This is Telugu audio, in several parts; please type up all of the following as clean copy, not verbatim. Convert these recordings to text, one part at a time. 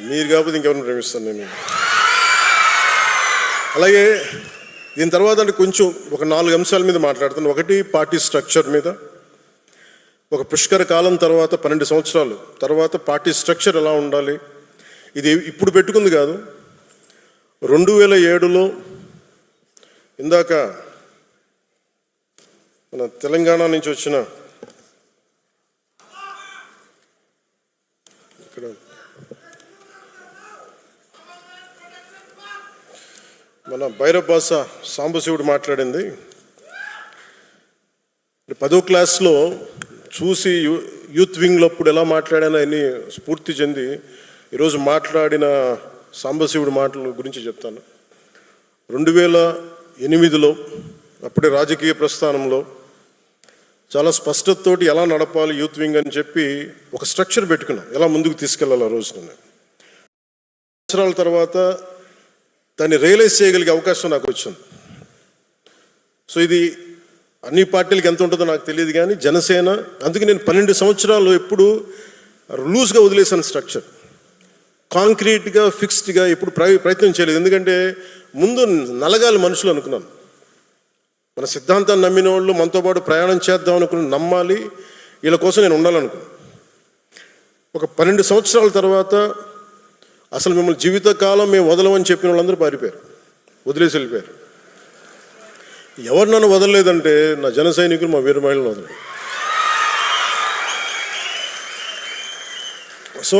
మీరు కాకపోతే ఇంకెవరిని ప్రేమిస్తాను నేను. అలాగే దీని తర్వాత అంటే కొంచెం ఒక 4 అంశాల మీద మాట్లాడుతాను. ఒకటి పార్టీ స్ట్రక్చర్ మీద. ఒక పుష్కర కాలం తర్వాత 12 సంవత్సరాలు తర్వాత పార్టీ స్ట్రక్చర్ ఎలా ఉండాలి, ఇది ఇప్పుడు పెట్టుకుంది కాదు. 2007లో ఇందాక మన తెలంగాణ నుంచి వచ్చిన ఇక్కడ మన భైరవ్ బాసా సాంబశివుడు మాట్లాడింది 10వ క్లాస్లో చూసి యూత్ వింగ్లో అప్పుడు ఎలా మాట్లాడానో అన్ని స్ఫూర్తి చెంది ఈరోజు మాట్లాడిన సాంబశివుడి మాటల గురించి చెప్తాను. 2008లో అప్పుడే రాజకీయ ప్రస్థానంలో చాలా స్పష్టతతోటి ఎలా నడపాలి యూత్ వింగ్ అని చెప్పి ఒక స్ట్రక్చర్ పెట్టుకున్నాం, ఎలా ముందుకు తీసుకెళ్ళాలి. ఆ రోజున సంవత్సరాల తర్వాత దాన్ని రియలైజ్ చేయగలిగే అవకాశం నాకు వచ్చింది. సో ఇది అన్ని పార్టీలకు ఎంత ఉంటుందో నాకు తెలియదు, కానీ జనసేన అందుకే నేను 12 సంవత్సరాలు ఎప్పుడు లూజ్గా వదిలేసాను స్ట్రక్చర్. కాంక్రీట్గా ఫిక్స్డ్గా ఎప్పుడు ప్రయత్నం చేయలేదు. ఎందుకంటే ముందు నలగాలి మనుషులు అనుకున్నాను. మన సిద్ధాంతాన్ని నమ్మిన వాళ్ళు మనతో పాటు ప్రయాణం చేద్దాం అనుకుని నమ్మాలి, వీళ్ళ కోసం నేను ఉండాలనుకున్నాను. ఒక 12 సంవత్సరాల తర్వాత అసలు మిమ్మల్ని జీవితకాలం మేము వదలమని చెప్పిన వాళ్ళందరూ పారిపోయారు, వదిలేసి వెళ్ళిపోయారు. ఎవరు నన్ను వదలలేదంటే నా జన సైనికులు, మా వీర మహిళలను వదలలేదు. సో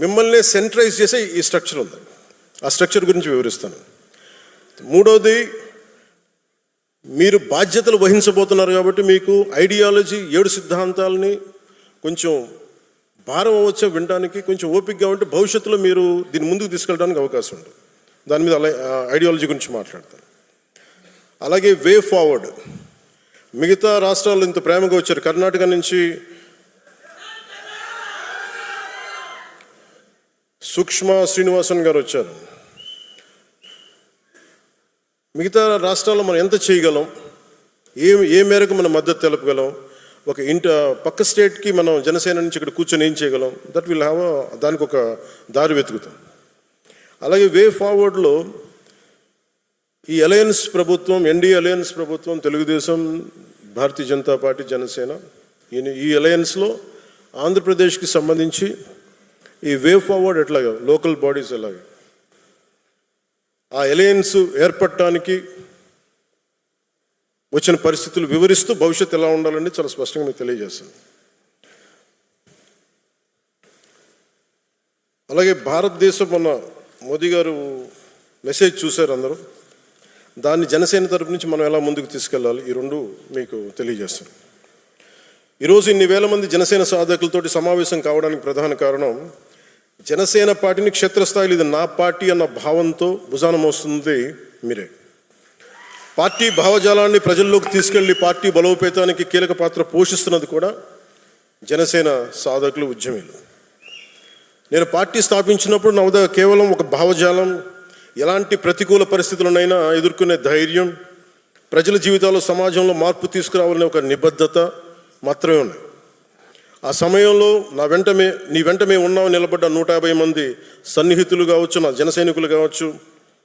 మిమ్మల్నే సెంట్రైజ్ చేసే ఈ స్ట్రక్చర్ ఉంది. ఆ స్ట్రక్చర్ గురించి వివరిస్తాను. మూడోది, మీరు బాధ్యతలు వహించబోతున్నారు కాబట్టి మీకు ఐడియాలజీ 7 సిద్ధాంతాలని కొంచెం భారం అవ్వచ్చు వినడానికి, కొంచెం ఓపికగా ఉంటే భవిష్యత్తులో మీరు దీన్ని ముందుకు తీసుకెళ్ళడానికి అవకాశం ఉంటుంది. దాని మీద ఐడియాలజీ గురించి మాట్లాడతాను. అలాగే వే ఫార్వర్డ్. మిగతా రాష్ట్రాల్లో ఇంత ప్రేమగా వచ్చారు. కర్ణాటక నుంచి సుష్మా శ్రీనివాసన్ గారు వచ్చారు. మిగతా రాష్ట్రాల్లో మనం ఎంత చేయగలం, ఏ మేరకు మనం మద్దతు తెలపగలం, ఒక పక్క స్టేట్కి మనం జనసేన నుంచి ఇక్కడ కూర్చొని ఏం చేయగలం, దట్ విల్ హ్యావ్ దానికి ఒక దారి వెతుకుతాం. అలాగే వే ఫార్వర్డ్లో ఈ అలయన్స్ ప్రభుత్వం, ఎన్డీఏ అలయన్స్ ప్రభుత్వం, తెలుగుదేశం, భారతీయ జనతా పార్టీ, జనసేన, ఈ అలయన్స్లో ఆంధ్రప్రదేశ్కి సంబంధించి ఈ వే ఫార్వర్డ్ ఎట్లాగా, లోకల్ బాడీస్ ఎలాగా ఆ అలయన్స్ ఏర్పడటానికి వచ్చిన పరిస్థితులు వివరిస్తూ భవిష్యత్తు ఎలా ఉండాలని చాలా స్పష్టంగా మీకు తెలియజేస్తాను. అలాగే భారతదేశం మొన్న మోదీ గారు మెసేజ్ చూశారు అందరూ, దాన్ని జనసేన తరపు నుంచి మనం ఎలా ముందుకు తీసుకెళ్ళాలి, ఈ 2 మీకు తెలియజేస్తాను. ఈరోజు ఇన్ని వేల మంది జనసేన సాధకులతోటి సమావేశం కావడానికి ప్రధాన కారణం, జనసేన పార్టీని క్షేత్రస్థాయిలో ఇది నా పార్టీ అన్న భావంతో భుజాన మోస్తుంది మీరే. పార్టీ భావజాలాన్ని ప్రజల్లోకి తీసుకెళ్లి పార్టీ బలోపేతానికి కీలక పాత్ర పోషిస్తున్నది కూడా జనసేన సాధకులు, ఉద్యమీలు. నేను పార్టీ స్థాపించినప్పుడు నా వద్ద కేవలం ఒక భావజాలం, ఎలాంటి ప్రతికూల పరిస్థితులనైనా ఎదుర్కొనే ధైర్యం, ప్రజల జీవితాల్లో సమాజంలో మార్పు తీసుకురావాలనే ఒక నిబద్ధత మాత్రమే ఉన్నాయి. ఆ సమయంలో నీ వెంట మేము ఉన్నామని నిలబడ్డ 150 మంది సన్నిహితులు కావచ్చు, నా జన సైనికులు కావచ్చు,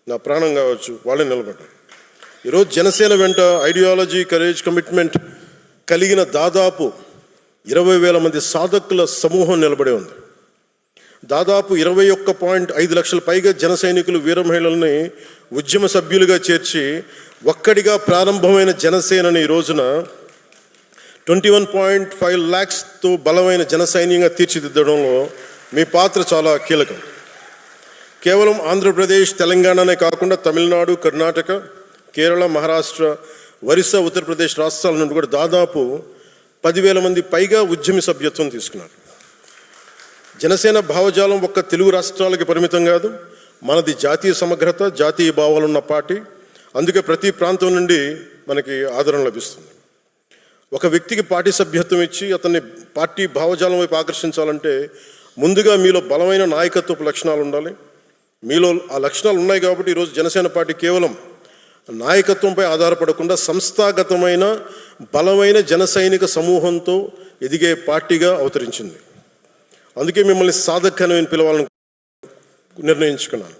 నా ప్రాణం కావచ్చు, వాళ్ళే నిలబడ్డారు. ఈరోజు జనసేన వెంట ఐడియాలజీ, కరేజ్, కమిట్మెంట్ కలిగిన దాదాపు 20,000 మంది సాధకుల సమూహం నిలబడే ఉంది. దాదాపు 21.5 లక్షల పైగా జన సైనికులు, వీర మహిళల్ని ఉద్యమ సభ్యులుగా చేర్చి ఒక్కడిగా ప్రారంభమైన జనసేనని ఈ రోజున 21.5 lakhsతో బలమైన జన సైన్యంగా తీర్చిదిద్దడంలో మీ పాత్ర చాలా కీలకం. కేవలం ఆంధ్రప్రదేశ్, తెలంగాణనే కాకుండా తమిళనాడు, కర్ణాటక, కేరళ, మహారాష్ట్ర, ఒరిస్సా, ఉత్తరప్రదేశ్ రాష్ట్రాల నుండి కూడా దాదాపు 10,000 మంది పైగా ఉద్యమి సభ్యత్వం తీసుకున్నారు. జనసేన భావజాలం ఒక్క తెలుగు రాష్ట్రాలకి పరిమితం కాదు, మనది జాతీయ సమగ్రత, జాతీయ భావాలున్న పార్టీ. అందుకే ప్రతి ప్రాంతం నుండి మనకి ఆదరణ లభిస్తుంది. ఒక వ్యక్తికి పార్టీ సభ్యత్వం ఇచ్చి అతన్ని పార్టీ భావజాలం వైపు ఆకర్షించాలంటే ముందుగా మీలో బలమైన నాయకత్వపు లక్షణాలు ఉండాలి. మీలో ఆ లక్షణాలు ఉన్నాయి కాబట్టి ఈరోజు జనసేన పార్టీ కేవలం నాయకత్వంపై ఆధారపడకుండా సంస్థాగతమైన బలమైన జన సైనిక సమూహంతో ఎదిగే పార్టీగా అవతరించింది. అందుకే మిమ్మల్ని సాధకను అని పిలవాలని నిర్ణయించుకున్నాను.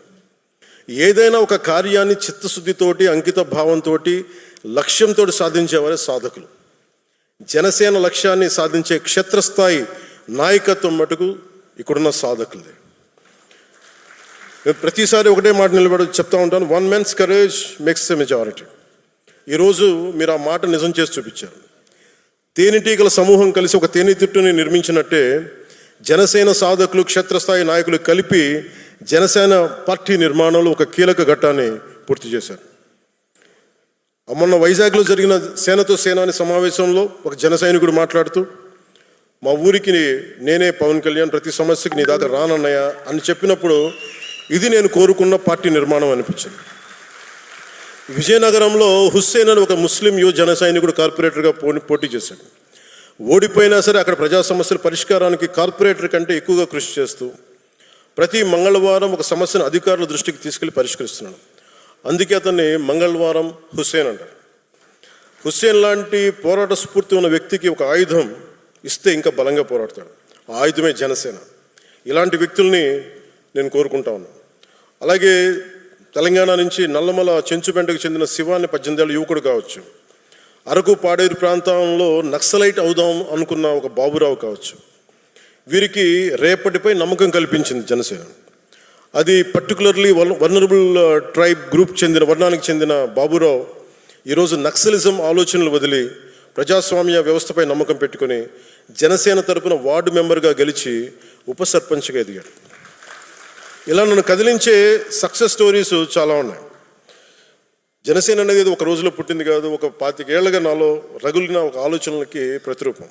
ఏదైనా ఒక కార్యాన్ని చిత్తశుద్ధితోటి, అంకిత భావంతో, లక్ష్యంతో సాధించేవారే సాధకులు. జనసేన లక్ష్యాన్ని సాధించే క్షేత్రస్థాయి నాయకత్వం మటుకు ఇక్కడున్న సాధకులదే. నేను ప్రతిసారి ఒకటే మాట నిలబడి చెప్తా ఉంటాను, 1 man's courage makes a majority. ఈరోజు మీరు ఆ మాట నిజం చేసి చూపించారు. తేనెటీగల సమూహం కలిసి ఒక తేనెతిట్టుని నిర్మించినట్టే జనసేన సాధకులు, క్షేత్రస్థాయి నాయకులు కలిపి జనసేన పార్టీ నిర్మాణంలో ఒక కీలక ఘట్టాన్ని పూర్తి చేశారు. మొన్న వైజాగ్లో జరిగిన సేనతో సేనాని సమావేశంలో ఒక జన సైనికుడు మాట్లాడుతూ, మా ఊరికి నేనే పవన్ కళ్యాణ్, ప్రతి సమస్యకి నీ దాకా రానన్నయ్య అని చెప్పినప్పుడు ఇది నేను కోరుకున్న పార్టీ నిర్మాణం అనిపించింది. విజయనగరంలో హుస్సేన్ అని ఒక ముస్లిం యువ జన సైనికుడు కార్పొరేటర్గా పోటీ చేశాడు. ఓడిపోయినా సరే అక్కడ ప్రజా సమస్యల పరిష్కారానికి కార్పొరేటర్ కంటే ఎక్కువగా కృషి చేస్తూ ప్రతి మంగళవారం ఒక సమస్యను అధికారుల దృష్టికి తీసుకెళ్లి పరిష్కరిస్తున్నాడు. అందుకే అతన్ని మంగళవారం హుస్సేన్ అంటారు. హుస్సేన్ లాంటి పోరాట స్ఫూర్తి ఉన్న వ్యక్తికి ఒక ఆయుధం ఇస్తే ఇంకా బలంగా పోరాడతాడు. ఆ ఆయుధమే జనసేన. ఇలాంటి వ్యక్తుల్ని నేను కోరుకుంటా ఉన్నాను. అలాగే తెలంగాణ నుంచి నల్లమల చెంచుపెంటకు చెందిన శివాన్ని 18 ఏళ్ళ యువకుడు కావచ్చు, అరకు పాడేరు ప్రాంతంలో నక్సలైట్ అవుదాం అనుకున్న ఒక బాబురావు కావచ్చు, వీరికి రేపటిపై నమ్మకం కల్పించింది జనసేన. అది పర్టికులర్లీ వల్నరబుల్ ట్రైబ్ వర్ణానికి చెందిన బాబురావు ఈరోజు నక్సలిజం ఆలోచనలు వదిలి ప్రజాస్వామ్య వ్యవస్థపై నమ్మకం పెట్టుకుని జనసేన తరపున వార్డు మెంబర్గా గెలిచి ఉప సర్పంచ్గా ఎదిగాడు. ఇలా నన్ను కదిలించే సక్సెస్ స్టోరీస్ చాలా ఉన్నాయి. జనసేన అనేది ఒక రోజులో పుట్టింది కాదు, ఒక 25 ఏళ్లుగా నాలో రగులిన ఒక ఆలోచనలకి ప్రతిరూపం.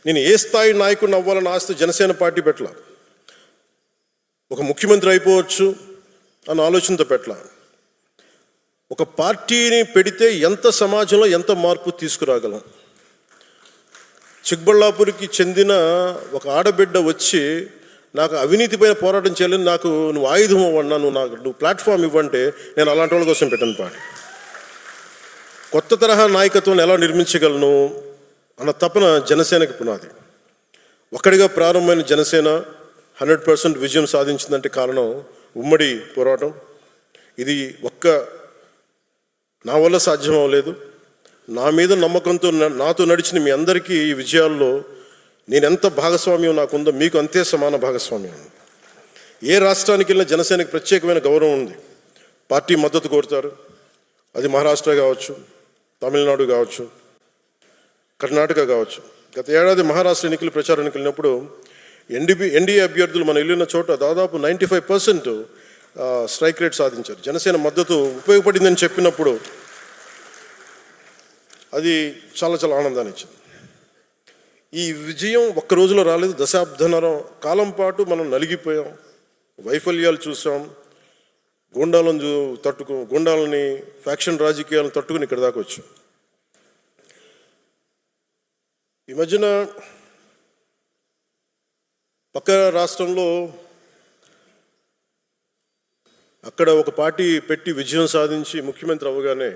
నేను ఏ స్థాయి నాయకుడిని అవ్వాలని ఆస్తి జనసేన పార్టీ పెట్టలా, ఒక ముఖ్యమంత్రి అయిపోవచ్చు అన్న ఆలోచనతో పెట్టలా. ఒక పార్టీని పెడితే ఎంత సమాజంలో ఎంత మార్పు తీసుకురాగలం. చిక్బళ్ళాపూర్కి చెందిన ఒక ఆడబిడ్డ వచ్చి నాకు అవినీతి పైన పోరాటం చేయాలని, నాకు నువ్వు ఆయుధం అవ్వన్నా, నువ్వు ప్లాట్ఫామ్ ఇవ్వంటే నేను అలాంటి వాళ్ళ కోసం పెట్టాను పార్టీ. కొత్త తరహా నాయకత్వాన్ని ఎలా నిర్మించగలను అన్న తపన జనసేనకి పునాది. ఒక్కడిగా ప్రారంభమైన జనసేన 100% విజయం సాధించిందంటే కారణం ఉమ్మడి పోరాటం. ఇది నా వల్ల సాధ్యం అవ్వలేదు. నా మీద నమ్మకంతో నాతో నడిచిన మీ అందరికీ ఈ విజయాల్లో నేను ఎంత భాగస్వామ్యం నాకుందో మీకు అంతే సమాన భాగస్వామ్యం. ఏ రాష్ట్రానికి వెళ్ళినా జనసేనకి ప్రత్యేకమైన గౌరవం ఉంది. పార్టీ మద్దతు కోరుతారు. అది మహారాష్ట్ర కావచ్చు, తమిళనాడు కావచ్చు, కర్ణాటక కావచ్చు. గత ఏడాది మహారాష్ట్ర ఎన్నికలు ప్రచారానికి వెళ్ళినప్పుడు ఎన్డీఏ అభ్యర్థులు మనం వెళ్ళిన చోట దాదాపు 95% స్ట్రైక్ రేట్ సాధించారు. జనసేన మద్దతు ఉపయోగపడిందని చెప్పినప్పుడు అది చాలా చాలా ఆనందాన్ని ఇచ్చింది. ఈ విజయం ఒక్క రోజులో రాలేదు. దశాబ్దన్నర కాలం పాటు మనం నలిగిపోయాం, వైఫల్యాలు చూసాం, గుండాలని ఫ్యాక్షన్ రాజకీయాలను తట్టుకుని ఇక్కడ దాకా వచ్చాం. ఈ మధ్యన పక్క రాష్ట్రంలో అక్కడ ఒక పార్టీ పెట్టి విజయం సాధించి ముఖ్యమంత్రి అవ్వగానే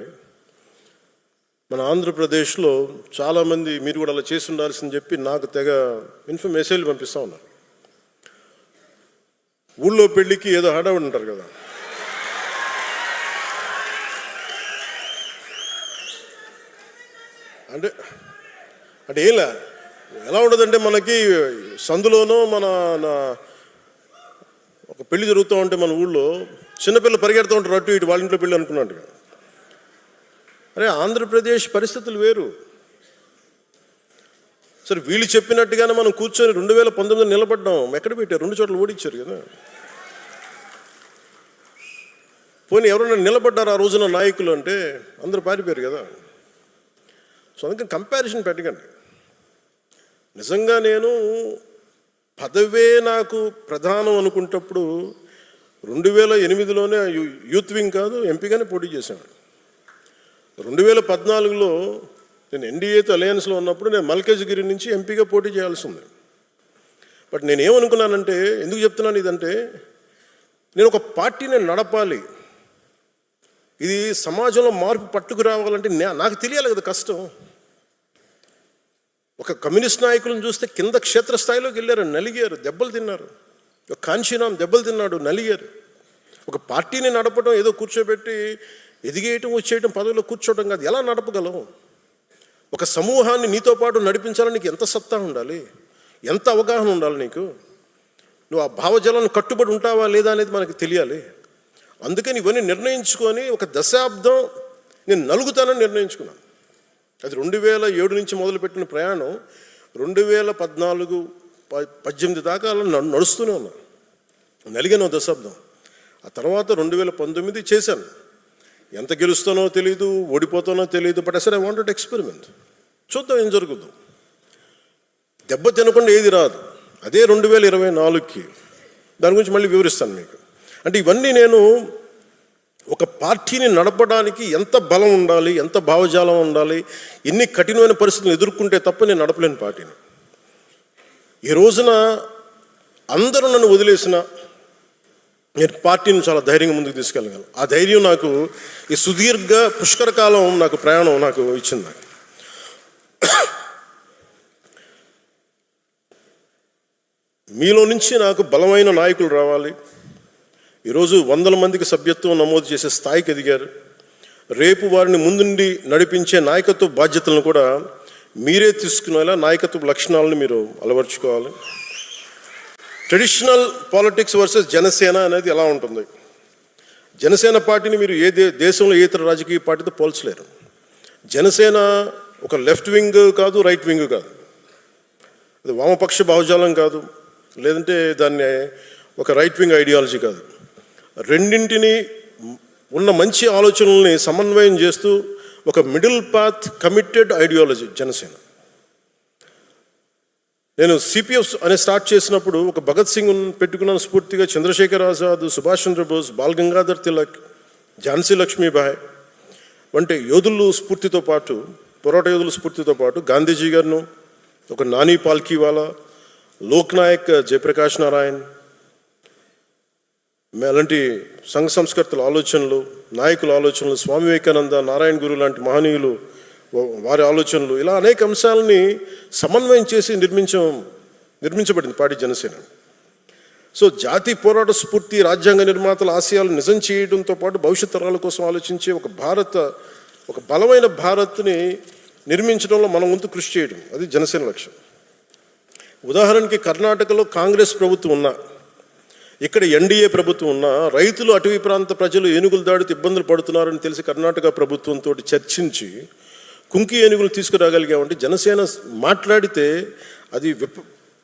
మన ఆంధ్రప్రదేశ్లో చాలామంది మీరు కూడా అలా చేసి ఉండాల్సిందని చెప్పి నాకు తెగ మెసేజ్లు పంపిస్తూ ఉన్నారు. ఊళ్ళో పెళ్ళికి ఏదో హడావుడి ఉంటారు కదా, అంటే ఎలా ఉండదంటే మనకి సందులోనో ఒక పెళ్లి జరుగుతూ ఉంటే మన ఊళ్ళో చిన్నపిల్లలు పరిగెడుతూ ఉంటారు అటు ఇటు, వాళ్ళ ఇంట్లో పెళ్ళి అనుకున్నట్టుగా. అరే ఆంధ్రప్రదేశ్ పరిస్థితులు వేరు. సరే వీళ్ళు చెప్పినట్టుగానే మనం కూర్చొని 2019 నిలబడ్డాం. ఎక్కడ పెట్టారు? 2 చోట్ల ఓడించారు కదా. పోనీ ఎవరైనా నిలబడ్డారు ఆ రోజున నాయకులు అంటే అందరూ పారిపోయారు కదా. సో అందుకని కంపారిజన్ పెట్టకండి. నిజంగా నేను పదవే నాకు ప్రధానం అనుకుంటప్పుడు 2008లోనే యూత్ వింగ్ కాదు ఎంపీగానే పోటీ చేశాను. 2014లో నేను ఎన్డీఏతో అలయన్స్లో ఉన్నప్పుడు నేను మల్కాజ్గిరి నుంచి ఎంపీగా పోటీ చేయాల్సి ఉంది. బట్ నేనేమనుకున్నానంటే, ఎందుకు చెప్తున్నాను ఇదంటే, నేను ఒక పార్టీని నడపాలి, ఇది సమాజంలో మార్పు పట్టుకురావాలంటే నాకు తెలియాలి కదా కష్టం. ఒక కమ్యూనిస్ట్ నాయకులను చూస్తే కింద క్షేత్రస్థాయిలోకి వెళ్ళారు, నలిగారు, దెబ్బలు తిన్నారు. ఒక కాంశీరామ్ దెబ్బలు తిన్నాడు, నలిగారు. ఒక పార్టీని నడపడం ఏదో కూర్చోబెట్టి ఎదిగేయటం వచ్చేయటం పదవిలో కూర్చోవడం కాదు. ఎలా నడపగలవు? ఒక సమూహాన్ని నీతో పాటు నడిపించాలని నీకు ఎంత సత్తా ఉండాలి, ఎంత అవగాహన ఉండాలి నీకు. నువ్వు ఆ భావజాలను కట్టుబడి ఉంటావా లేదా అనేది మనకు తెలియాలి. అందుకని ఇవన్నీ నిర్ణయించుకొని ఒక దశాబ్దం నేను నలుగుతానని నిర్ణయించుకున్నాను. అది 2007 నుంచి మొదలుపెట్టిన ప్రయాణం 2014, 18 దాకా అలా నడుస్తూనే ఉన్నాను. నలిగాను దశాబ్దం. ఆ తర్వాత 2019 చేశాను. ఎంత గెలుస్తానో తెలియదు, ఓడిపోతానో తెలియదు. బట్ అసలు ఐ వాంటెడ్ ఎక్స్పెరిమెంట్. చూద్దాం ఏం జరుగుద్దాం. దెబ్బ తినకుండా ఏది రాదు. అదే 2024కి దాని గురించి మళ్ళీ వివరిస్తాను మీకు. అంటే ఇవన్నీ నేను ఒక పార్టీని నడపడానికి ఎంత బలం ఉండాలి, ఎంత భావజాలం ఉండాలి, ఎన్ని కఠినమైన పరిస్థితులు ఎదుర్కొంటే తప్ప నేను నడపలేని పార్టీని. ఈ రోజున అందరూ నన్ను వదిలేసిన నేను పార్టీని చాలా ధైర్యంగా ముందుకు తీసుకెళ్ళగలను. ఆ ధైర్యం నాకు ఈ సుదీర్ఘ పుష్కర కాలం నాకు ప్రయాణం నాకు ఇచ్చింది. నాకు మీలో నుంచి నాకు బలమైన నాయకులు రావాలి. ఈరోజు 100 మందికి సభ్యత్వం నమోదు చేసే స్థాయికి ఎదిగారు. రేపు వారిని ముందుండి నడిపించే నాయకత్వ బాధ్యతలను కూడా మీరే తీసుకునేలా నాయకత్వ లక్షణాలను మీరు అలవర్చుకోవాలి. ట్రెడిషనల్ పాలిటిక్స్ వర్సెస్ జనసేన అనేది ఎలా ఉంటుంది? జనసేన పార్టీని మీరు దేశంలో ఏ ఇతర రాజకీయ పార్టీతో పోల్చలేరు. జనసేన ఒక లెఫ్ట్ వింగ్ కాదు, రైట్ వింగ్ కాదు, అది వామపక్ష భావజాలం కాదు, లేదంటే దాన్ని ఒక రైట్ వింగ్ ఐడియాలజీ కాదు. రెండింటినీ ఉన్న మంచి ఆలోచనల్ని సమన్వయం చేస్తూ ఒక middle path committed ideology Janasena. నేను సిపిఎఫ్ అనే స్టార్ట్ చేసినప్పుడు ఒక భగత్ సింగ్ పెట్టుకున్నాను స్ఫూర్తిగా. చంద్రశేఖర్ ఆజాద్, సుభాష్ చంద్రబోస్, బాల్ గంగాధర్ తిలక్, ఝాన్సీ లక్ష్మీబాయి వంటి యోధులు స్ఫూర్తితో పాటు, పోరాట యోధుల స్ఫూర్తితో పాటు గాంధీజీ గారిను, ఒక నాని పాల్కీవాలా, లోక్నాయక్ జయప్రకాష్ నారాయణ్, అలాంటి సంఘ సంస్కర్తల ఆలోచనలు, నాయకుల ఆలోచనలు, స్వామి వివేకానంద, నారాయణ గురు లాంటి మహనీయులు వారి ఆలోచనలు, ఇలా అనేక అంశాలని సమన్వయం చేసి నిర్మించబడింది పార్టీ జనసేన. సో జాతి పోరాట స్ఫూర్తి, రాజ్యాంగ నిర్మాతల ఆశయాలు నిజం చేయడంతో పాటు భవిష్యత్ తరాల కోసం ఆలోచించే ఒక బలమైన భారత్ని నిర్మించడంలో మనం వంతు కృషి చేయడం, అది జనసేన లక్ష్యం. ఉదాహరణకి కర్ణాటకలో కాంగ్రెస్ ప్రభుత్వం ఉన్నా, ఇక్కడ ఎన్డీఏ ప్రభుత్వం ఉన్నా, రైతులు, అటవీ ప్రాంత ప్రజలు ఏనుగులు దాడితో ఇబ్బందులు పడుతున్నారని తెలిసి కర్ణాటక ప్రభుత్వంతో చర్చించి కుంకి ఏనుగులు తీసుకురాగలిగామంటే జనసేన మాట్లాడితే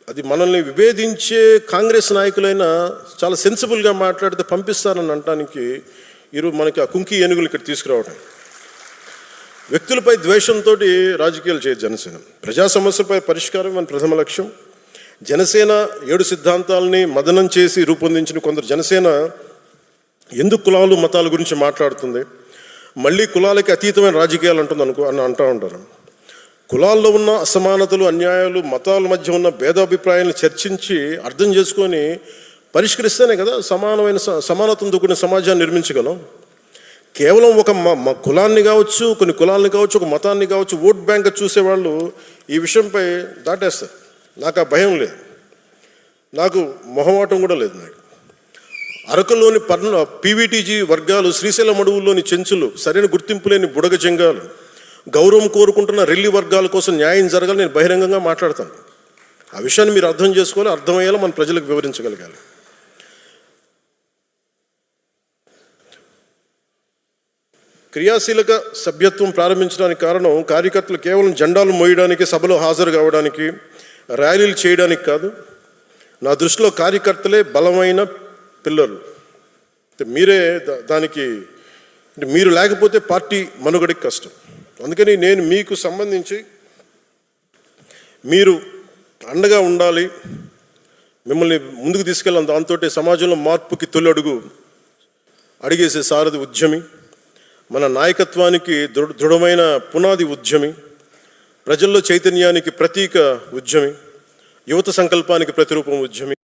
అది మనల్ని విభేదించే కాంగ్రెస్ నాయకులైనా చాలా సెన్సిబుల్గా మాట్లాడితే పంపిస్తారని అనటానికి ఈరోజు మనకి ఆ కుంకి ఏనుగులు ఇక్కడ తీసుకురావడం. వ్యక్తులపై ద్వేషంతో రాజకీయాలు చేయదు జనసేన. ప్రజా సమస్యలపై పరిష్కారం మన ప్రథమ లక్ష్యం. జనసేన 7 సిద్ధాంతాలని మదనం చేసి రూపొందించిన కొందరు జనసేన ఎందుకు కులాలు మతాల గురించి మాట్లాడుతుంది, మళ్ళీ కులాలకి అతీతమైన రాజకీయాలు అని అంటూ ఉంటారు. కులాల్లో ఉన్న అసమానతలు, అన్యాయాలు, మతాల మధ్య ఉన్న భేదాభిప్రాయాలను చర్చించి అర్థం చేసుకొని పరిష్కరిస్తేనే కదా సమానతను కూడిన సమాజాన్ని నిర్మించగలం. కేవలం ఒక కులాన్ని కావచ్చు, కొన్ని కులాలని కావచ్చు, ఒక మతాన్ని కావచ్చు, ఓట్ బ్యాంక్ చూసేవాళ్ళు ఈ విషయంపై దాటేస్తారు. నాకు ఆ భయం లేదు, నాకు మొహమాటం కూడా లేదు. నాకు అరకులోని పీవీటీజీ వర్గాలు, శ్రీశైలం అడవుల్లోని చెంచులు, సరైన గుర్తింపు లేని బుడగ జంగాలు, గౌరవం కోరుకుంటున్న రెల్లి వర్గాల కోసం న్యాయం జరగాలి నేను బహిరంగంగా మాట్లాడతాను. ఆ విషయాన్ని మీరు అర్థం చేసుకోవాలి, అర్థమయ్యేలా మన ప్రజలకు వివరించగలగాలి. క్రియాశీలక సభ్యత్వం ప్రారంభించడానికి కారణం కార్యకర్తలు కేవలం జెండాలు మోయడానికి, సభలో హాజరు కావడానికి, ర్యాలీలు చేయడానికి కాదు. నా దృష్టిలో కార్యకర్తలే బలమైన పిల్లలు. మీరే దానికి మీరు లేకపోతే పార్టీ మనుగడకి కష్టం. అందుకని నేను మీకు సంబంధించి మీరు అండగా ఉండాలి, మిమ్మల్ని ముందుకు తీసుకెళ్ళాలి. దాంతో సమాజంలో మార్పుకి తొలి అడిగేసే సారథి ఉద్యమి, మన నాయకత్వానికి దృఢమైన పునాది ఉద్యమి, ప్రజల్లో చైతన్యానికి ప్రతీక ఉద్యమి, యువత సంకల్పానికి ప్రతిరూపం ఉద్యమి.